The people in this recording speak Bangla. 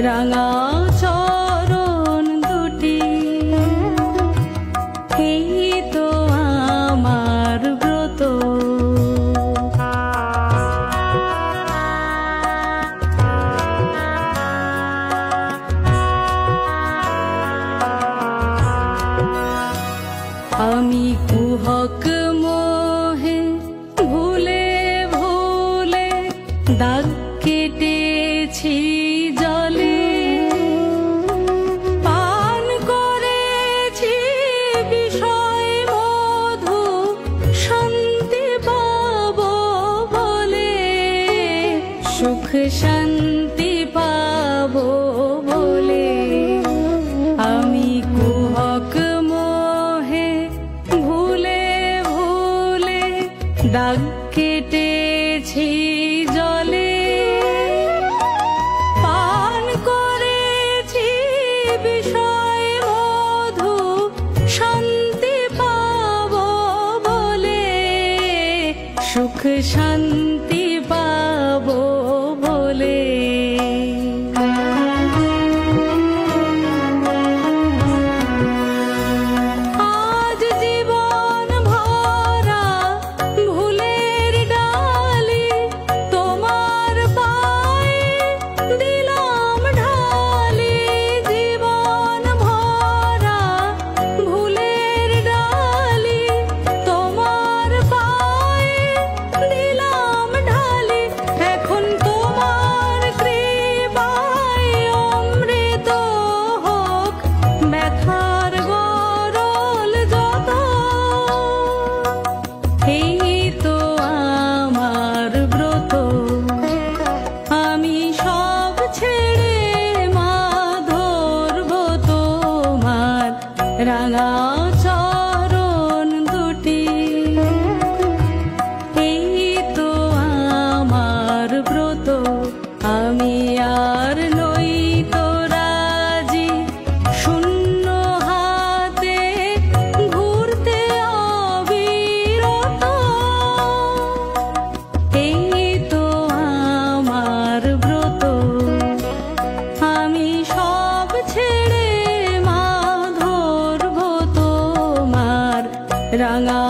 রাঙা চরণ দুটি, এই তো আমার ব্রত। আমি কুহক মোহে ভুলে ভুলে দাগ কেটেছি জলে, পান করেছি বিষয় মধু শান্তি পাবো বলে, সুখ শান্তি পাবো বলে। আমি কুহক মোহে ভুলে ভুলে দাগ কেটেছি জলে, পান করেছি বিষয় মধু শান্তি পাবো বলে, সুখ শান্তি পাবো বলে। আজ জীবন ভরা ভুলের ডালি তোমার পায়ে দিলাম ঢালি, জীবন ভরা ভুলের ডালি তোমার পায়ে দিলাম ঢালি। এখন তোমার কৃপায় অমৃত হোক ব্যথার গরল যত, এই তো আমার ব্রত। আমি সব ছেড়ে মা ধরবো তোমার রাঙা চরণ দুটি, এই তো আমার ব্রত। আমি আর নই তো রাজি শূন্য হাতে ঘুরতে অবিরত, এই তো আমার ব্রত। আমি সব ছেড়ে মা ধরবো তোমার রাঙা